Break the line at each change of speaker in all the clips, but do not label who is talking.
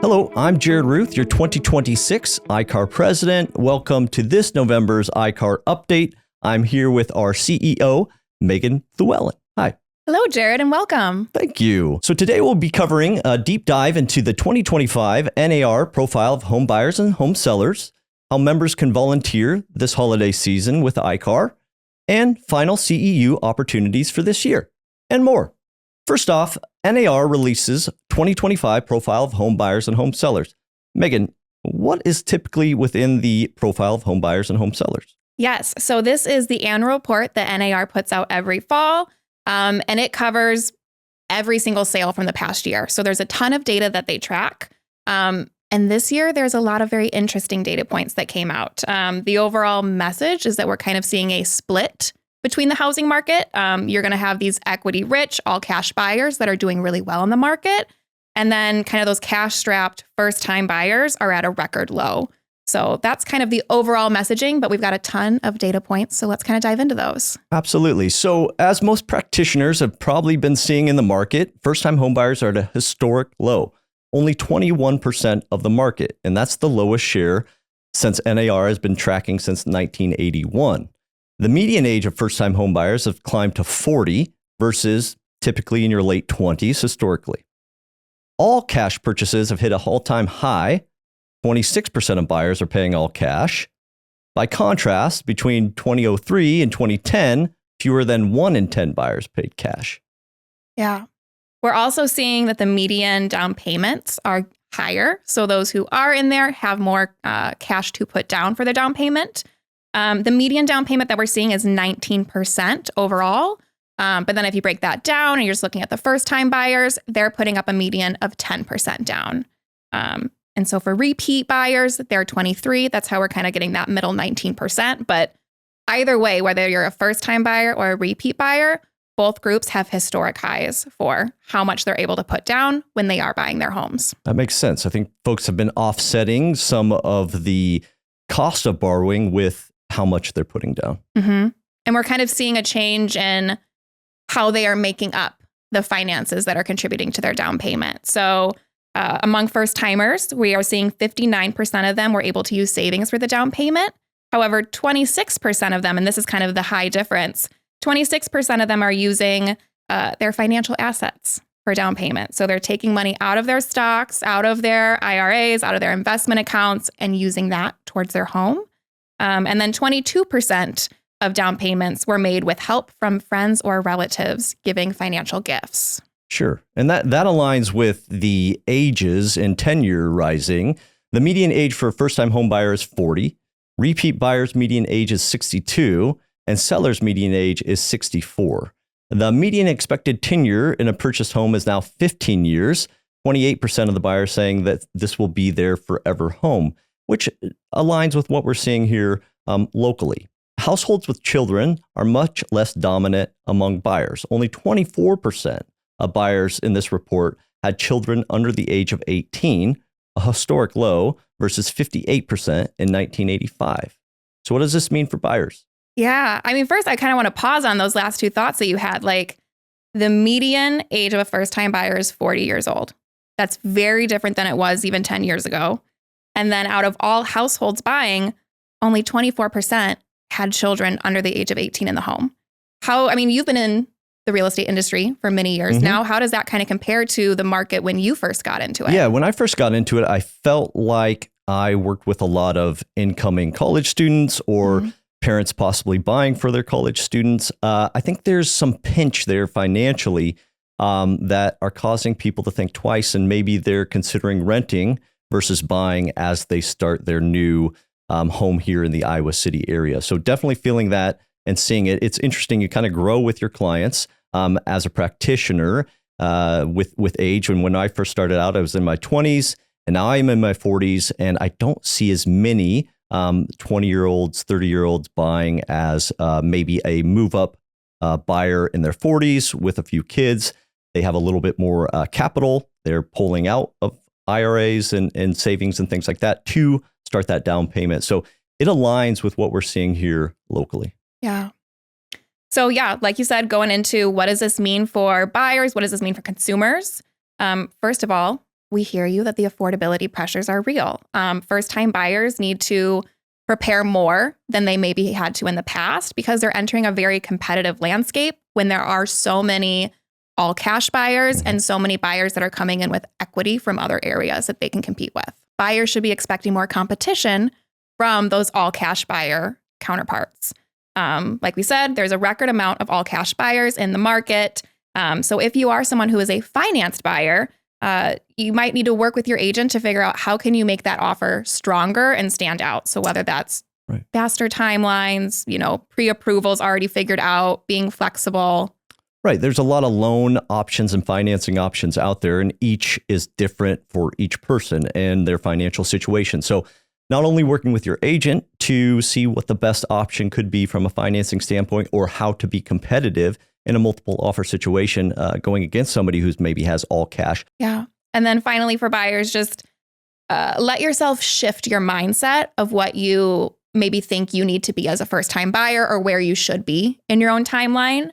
Hello, I'm Jared Ruth, your 2026 ICAAR president. Welcome to this November's ICAAR update. I'm here with our CEO, Megan Flewellyn. Hi.
Hello, Jared, and welcome.
Thank you. So today we'll be covering a deep dive into the 2025 NAR profile of home buyers and home sellers, how members can volunteer this holiday season with ICAAR, and final CEU opportunities for this year, and more. First off, NAR releases 2025 profile of home buyers and home sellers. Megan, what is typically within the profile of home buyers and home sellers?
Yes, so this is the annual report that NAR puts out every fall, and it covers every single sale from the past year. So there's a ton of data that they track. And this year, there's a lot of very interesting data points that came out. The overall message is that we're kind of seeing a split between the housing market. You're going to have these equity-rich, all-cash buyers that are doing really well in the market. And then kind of those cash-strapped first-time buyers are at a record low. So that's kind of the overall messaging, but we've got a ton of data points. So let's kind of dive into those.
Absolutely. So as most practitioners have probably been seeing in the market, first-time home buyers are at a historic low. Only 21% of the market, and that's the lowest share since NAR has been tracking since 1981. The median age of first-time home buyers have climbed to 40 versus typically in your late 20s historically. All cash purchases have hit an all-time high. 26% of buyers are paying all cash. By contrast, between 2003 and 2010, fewer than 1 in 10 buyers paid cash.
Yeah. We're also seeing that the median down payments are higher. So those who are in there have more cash to put down for their down payment. The median down payment that we're seeing is 19% overall. But then if you break that down and you're just looking at the first-time buyers, they're putting up a median of 10% down. And so for repeat buyers, they're 23. That's how we're kind of getting that middle 19%. But either way, whether you're a first-time buyer or a repeat buyer, both groups have historic highs for how much they're able to put down when they are buying their homes.
That makes sense. I think folks have been offsetting some of the cost of borrowing with how much they're putting down.
Mm-hmm. And we're kind of seeing a change in how they are making up the finances that are contributing to their down payment. So among first timers, we are seeing 59% of them were able to use savings for the down payment. However, 26% of them, and this is kind of the high difference, 26% of them are using their financial assets for down payment. So they're taking money out of their stocks, out of their IRAs, out of their investment accounts, and using that towards their home. And then 22% of down payments were made with help from friends or relatives giving financial gifts.
Sure. And that aligns with the ages and tenure rising. The median age for a first-time home buyer is 40. Repeat buyers' median age is 62. And sellers' median age is 64. The median expected tenure in a purchased home is now 15 years. 28% of the buyers saying that this will be their forever home, which aligns with what we're seeing here locally. Households with children are much less dominant among buyers. Only 24% of buyers in this report had children under the age of 18, a historic low, versus 58% in 1985. So what does this mean for buyers?
Yeah. I mean, first, I kind of want to pause on those last two thoughts that you had. Like, the median age of a first-time buyer is 40 years old. That's very different than it was even 10 years ago. And then out of all households buying, only 24% had children under the age of 18 in the home. You've been in the real estate industry for many years now. How does that kind of compare to the market when you first got into it?
Yeah, when I first got into it, I felt like I worked with a lot of incoming college students or parents possibly buying for their college students. I think there's some pinch there financially that are causing people to think twice, and maybe they're considering renting versus buying as they start their new home here in the Iowa City area. So definitely feeling that and seeing it. It's interesting. You kind of grow with your clients as a practitioner with age. And when I first started out, I was in my 20s, and now I'm in my 40s, and I don't see as many 20-year-olds, 30-year-olds buying as maybe a move-up buyer in their 40s with a few kids. They have a little bit more capital. They're pulling out of IRAs and savings and things like that to start that down payment. So it aligns with what we're seeing here locally.
Yeah. So yeah, like you said, going into what does this mean for buyers? What does this mean for consumers? First of all, we hear you that the affordability pressures are real. First-time buyers need to prepare more than they maybe had to in the past because they're entering a very competitive landscape when there are so many all cash buyers and so many buyers that are coming in with equity from other areas that they can compete with. Buyers should be expecting more competition from those all cash buyer counterparts. Like we said, there's a record amount of all cash buyers in the market. So if you are someone who is a financed buyer, you might need to work with your agent to figure out how can you make that offer stronger and stand out. So whether that's faster timelines, pre-approvals already figured out, being flexible.
Right. There's a lot of loan options and financing options out there, and each is different for each person and their financial situation. So not only working with your agent to see what the best option could be from a financing standpoint or how to be competitive in a multiple offer situation going against somebody who's maybe has all cash.
Yeah. And then finally for buyers, just let yourself shift your mindset of what you maybe think you need to be as a first-time buyer or where you should be in your own timeline.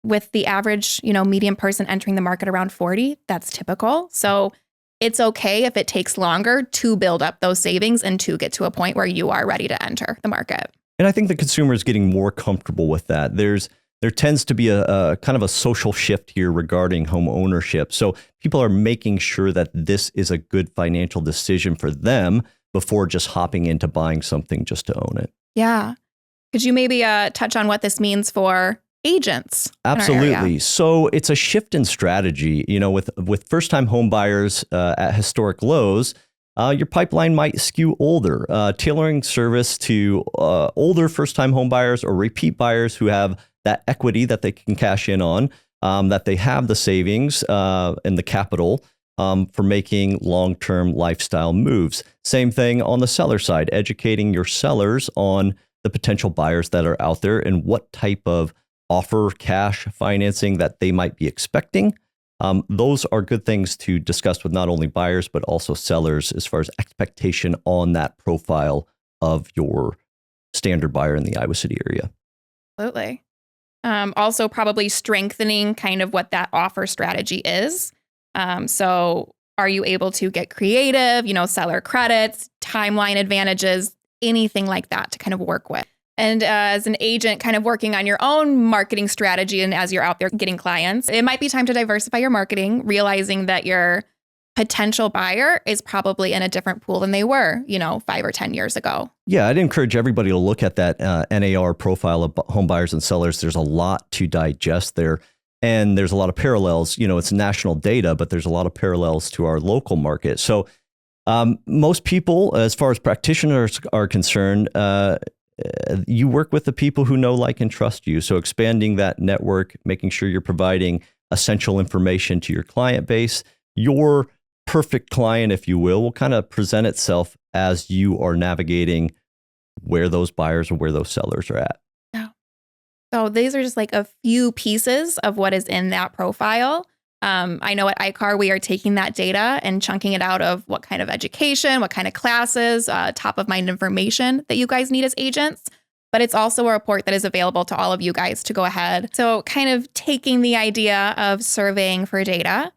With the average, median person entering the market around 40, that's typical. So it's okay if it takes longer to build up those savings and to get to a point where you are ready to enter the market.
And I think the consumer is getting more comfortable with that. There tends to be a kind of a social shift here regarding home ownership. So people are making sure that this is a good financial decision for them before just hopping into buying something just to own it.
Yeah. Could you maybe touch on what this means for agents?
Absolutely. So it's a shift in strategy. With first-time home buyers at historic lows, your pipeline might skew older. Tailoring service to older first-time home buyers or repeat buyers who have that equity that they can cash in on, that they have the savings and the capital for making long-term lifestyle moves. Same thing on the seller side, educating your sellers on the potential buyers that are out there and what type of offer cash financing that they might be expecting. Those are good things to discuss with not only buyers, but also sellers as far as expectation on that profile of your standard buyer in the Iowa City area.
Absolutely. Also probably strengthening kind of what that offer strategy is. So are you able to get creative, seller credits, timeline advantages, anything like that to kind of work with? And as an agent kind of working on your own marketing strategy and as you're out there getting clients, it might be time to diversify your marketing, realizing that your potential buyer is probably in a different pool than they were, 5 or 10 years ago.
Yeah, I'd encourage everybody to look at that NAR profile of home buyers and sellers. There's a lot to digest there. And there's a lot of parallels. It's national data, but there's a lot of parallels to our local market. So most people, as far as practitioners are concerned, you work with the people who know, like, and trust you. So expanding that network, making sure you're providing essential information to your client base. Your perfect client, if you will kind of present itself as you are navigating where those buyers or where those sellers are at.
Yeah. So these are just like a few pieces of what is in that profile. I know at ICAAR, we are taking that data and chunking it out of what kind of education, what kind of classes, top of mind information that you guys need as agents. But it's also a report that is available to all of you guys to go ahead. So kind of taking the idea of surveying for data,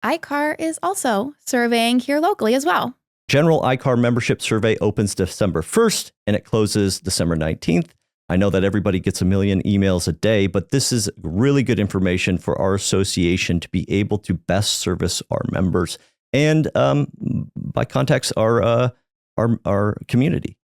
ICAAR is also surveying here locally as well.
General ICAAR membership survey opens December 1st and it closes December 19th. I know that everybody gets a million emails a day, but this is really good information for our association to be able to best service our members and by context, our community.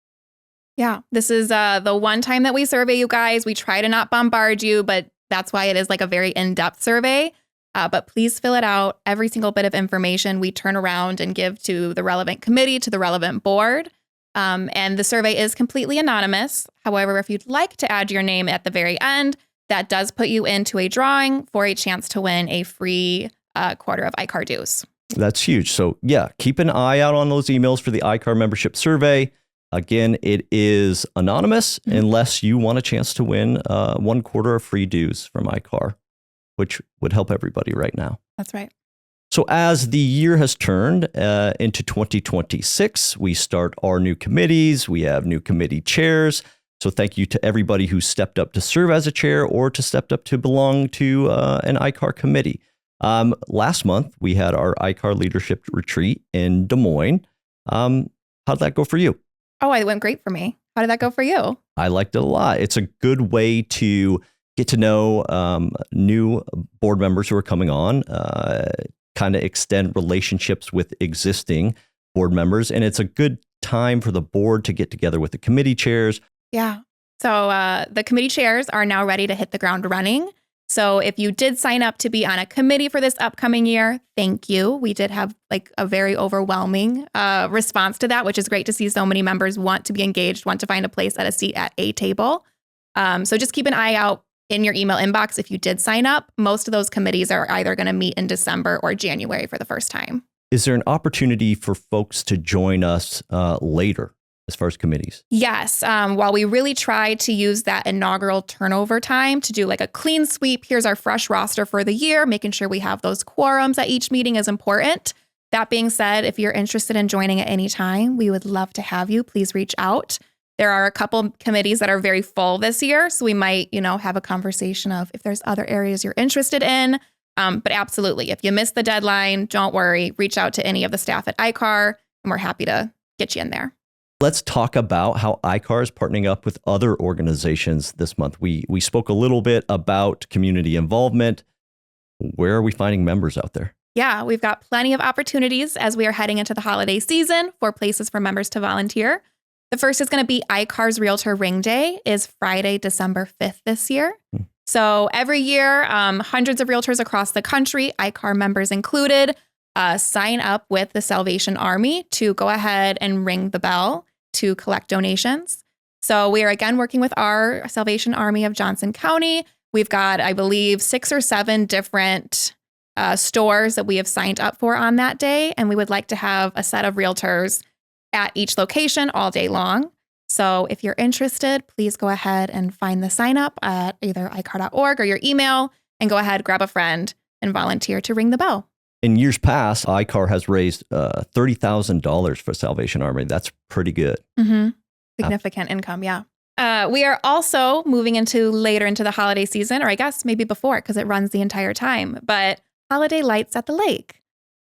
Yeah, this is the one time that we survey you guys. We try to not bombard you, but that's why it is like a very in-depth survey. But please fill it out. Every single bit of information we turn around and give to the relevant committee, to the relevant board. And the survey is completely anonymous. However, if you'd like to add your name at the very end, that does put you into a drawing for a chance to win a free quarter of ICAAR dues.
That's huge. So yeah, keep an eye out on those emails for the ICAAR membership survey. Again, it is anonymous unless you want a chance to win 1 quarter of free dues from ICAAR, which would help everybody right now.
That's right.
So as the year has turned into 2026, we start our new committees. We have new committee chairs. So thank you to everybody who stepped up to serve as a chair or to stepped up to belong to an ICAAR committee. Last month, we had our ICAAR leadership retreat in Des Moines. How'd that go for you?
Oh, it went great for me. How did that go for you?
I liked it a lot. It's a good way to get to know new board members who are coming on, kind of extend relationships with existing board members. And it's a good time for the board to get together with the committee chairs.
Yeah. So the committee chairs are now ready to hit the ground running. So if you did sign up to be on a committee for this upcoming year, thank you. We did have like a very overwhelming response to that, which is great to see so many members want to be engaged, want to find a place at a seat at a table. So just keep an eye out in your email inbox if you did sign up. Most of those committees are either going to meet in December or January for the first time.
Is there an opportunity for folks to join us later as far as committees?
Yes. While we really try to use that inaugural turnover time to do like a clean sweep, here's our fresh roster for the year, making sure we have those quorums at each meeting is important. That being said, if you're interested in joining at any time, we would love to have you. Please reach out. There are a couple committees that are very full this year, so we might, have a conversation of if there's other areas you're interested in. But absolutely, if you missed the deadline, don't worry. Reach out to any of the staff at ICAAR, and we're happy to get you in there.
Let's talk about how ICAAR is partnering up with other organizations this month. We spoke a little bit about community involvement. Where are we finding members out there?
Yeah, we've got plenty of opportunities as we are heading into the holiday season for places for members to volunteer. The first is going to be ICAAR's Realtor Ring Day is Friday, December 5th this year. So every year, hundreds of realtors across the country, ICAAR members included, sign up with the Salvation Army to go ahead and ring the bell to collect donations. So we are again working with our Salvation Army of Johnson County. We've got, I believe, 6 or 7 different stores that we have signed up for on that day. And we would like to have a set of realtors at each location all day long. So if you're interested, please go ahead and find the sign up at either icaar.org or your email and go ahead, grab a friend and volunteer to ring the bell.
In years past, ICAAR has raised $30,000 for Salvation Army. That's pretty good.
Mm-hmm. Significant income, yeah. We are also moving later into the holiday season, or I guess maybe before because it runs the entire time, but holiday lights at the lake.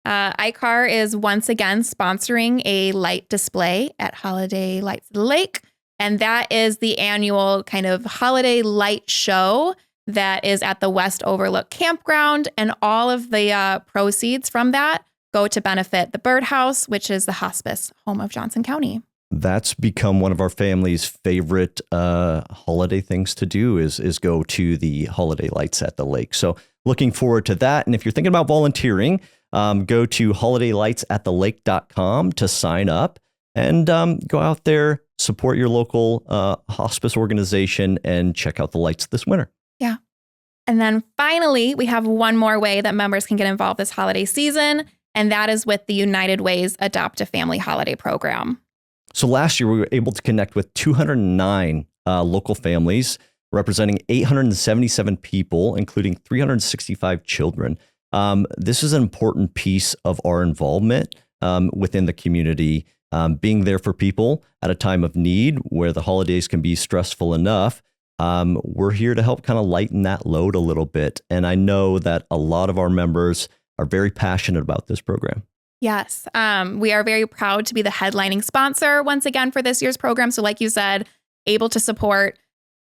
ICAAR is once again sponsoring a light display at Holiday Lights at the Lake, and that is the annual kind of holiday light show that is at the West Overlook Campground, and all of the proceeds from that go to benefit the Birdhouse, which is the hospice home of Johnson County.
That's become one of our family's favorite holiday things to do is go to the holiday lights at the lake. So looking forward to that. And if you're thinking about volunteering, go to holidaylightsathelake.com to sign up and go out there, support your local hospice organization, and check out the lights this winter.
Yeah. And then finally, we have one more way that members can get involved this holiday season, and that is with the United Way's Adopt a Family Holiday Program.
So last year, we were able to connect with 209 local families, representing 877 people, including 365 children. This is an important piece of our involvement within the community, being there for people at a time of need where the holidays can be stressful enough. We're here to help kind of lighten that load a little bit. And I know that a lot of our members are very passionate about this program.
Yes. We are very proud to be the headlining sponsor once again for this year's program. So like you said, able to support.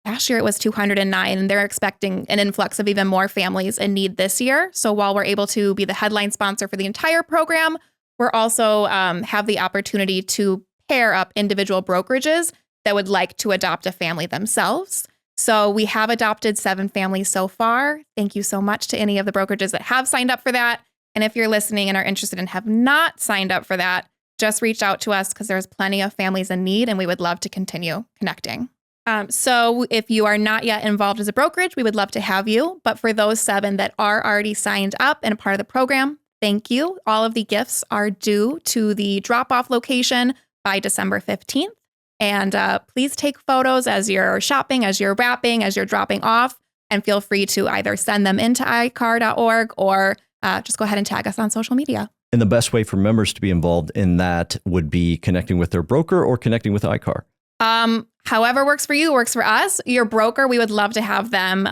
Last year it was 209, and they're expecting an influx of even more families in need this year. So while we're able to be the headline sponsor for the entire program, we're also have the opportunity to pair up individual brokerages that would like to adopt a family themselves. So we have adopted 7 families so far. Thank you so much to any of the brokerages that have signed up for that. And if you're listening and are interested and have not signed up for that, just reach out to us because there's plenty of families in need and we would love to continue connecting. So if you are not yet involved as a brokerage, we would love to have you. But for those 7 that are already signed up and a part of the program, thank you. All of the gifts are due to the drop-off location by December 15th. And please take photos as you're shopping, as you're wrapping, as you're dropping off, and feel free to either send them into icaar.org or just go ahead and tag us on social media.
And the best way for members to be involved in that would be connecting with their broker or connecting with ICAAR.
However works for you, works for us. Your broker, we would love to have them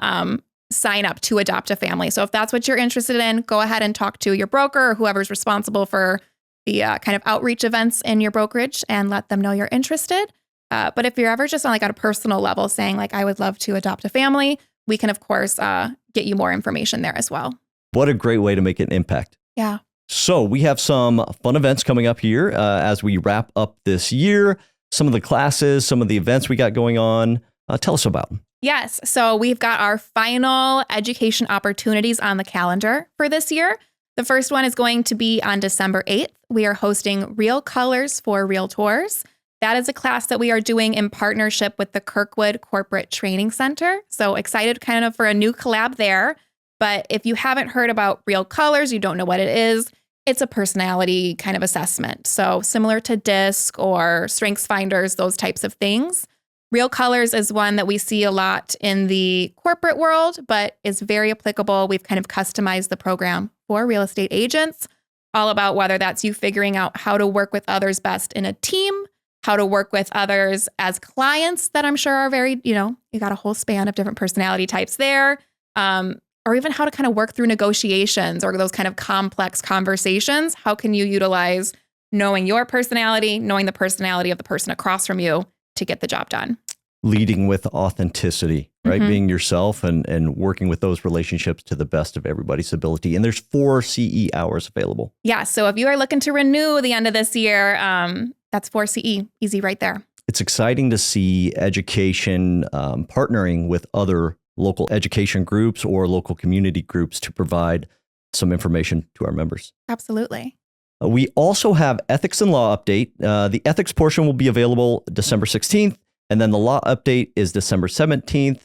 sign up to adopt a family. So if that's what you're interested in, go ahead and talk to your broker or whoever's responsible for the kind of outreach events in your brokerage and let them know you're interested. But if you're ever just on like at a personal level saying like, I would love to adopt a family, we can, of course, get you more information there as well.
What a great way to make an impact.
Yeah.
So we have some fun events coming up here as we wrap up this year. Some of the classes, some of the events we got going on. Tell us about them.
Yes. So we've got our final education opportunities on the calendar for this year. The first one is going to be on December 8th. We are hosting Real Colors for Realtors. That is a class that we are doing in partnership with the Kirkwood Corporate Training Center. So excited kind of for a new collab there. But if you haven't heard about Real Colors, you don't know what it is, it's a personality kind of assessment. So similar to DISC or Strengths Finders, those types of things. Real Colors is one that we see a lot in the corporate world, but is very applicable. We've kind of customized the program for real estate agents, all about whether that's you figuring out how to work with others best in a team, how to work with others as clients that I'm sure are very, you got a whole span of different personality types there, or even how to kind of work through negotiations or those kind of complex conversations. How can you utilize knowing your personality, knowing the personality of the person across from you to get the job done?
Leading with authenticity, right?
Mm-hmm.
Being yourself and working with those relationships to the best of everybody's ability. And there's 4 CE hours available.
Yeah. So if you are looking to renew the end of this year, that's 4 CE. Easy right there.
It's exciting to see education partnering with other local education groups or local community groups to provide some information to our members.
Absolutely.
We also have ethics and law update. The ethics portion will be available December 16th, and then the law update is December 17th.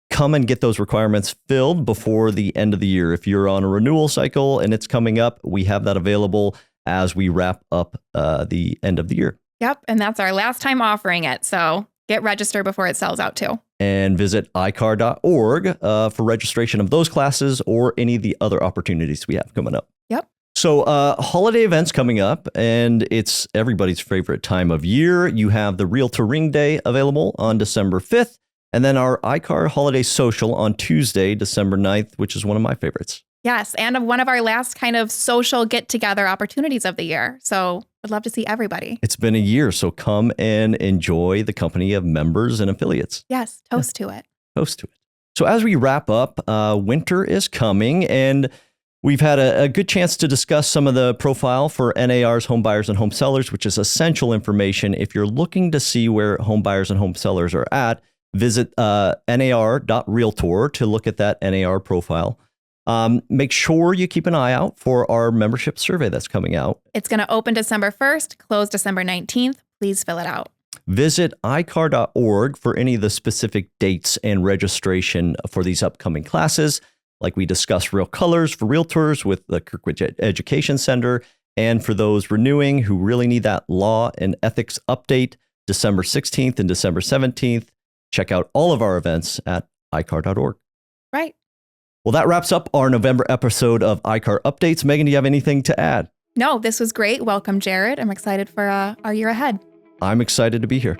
Come and get those requirements filled before the end of the year. If you're on a renewal cycle and it's coming up, we have that available as we wrap up the end of the year.
Yep. And that's our last time offering it. So get registered before it sells out too.
And visit ICAAR.org for registration of those classes or any of the other opportunities we have coming up.
Yep.
So holiday events coming up, and it's everybody's favorite time of year. You have the Realtor Ring Day available on December 5th, and then our ICAAR Holiday Social on Tuesday, December 9th, which is one of my favorites.
Yes. And one of our last kind of social get-together opportunities of the year. So I'd love to see everybody.
It's been a year, so come and enjoy the company of members and affiliates.
Yes. Toast to it.
Toast to it. So as we wrap up, winter is coming, and we've had a good chance to discuss some of the profile for NAR's home buyers and home sellers, which is essential information. If you're looking to see where home buyers and home sellers are at, visit nar.realtor to look at that NAR profile. Make sure you keep an eye out for our membership survey that's coming out.
It's going to open December 1st, close December 19th. Please fill it out.
Visit ICAAR.org for any of the specific dates and registration for these upcoming classes. Like we discussed, Real Colors for Realtors with the Kirkwood Education Center. And for those renewing who really need that law and ethics update, December 16th and December 17th. Check out all of our events at ICAAR.org.
Right.
Well, that wraps up our November episode of ICAAR Updates. Megan, do you have anything to add?
No, this was great. Welcome, Jared. I'm excited for our year ahead.
I'm excited to be here.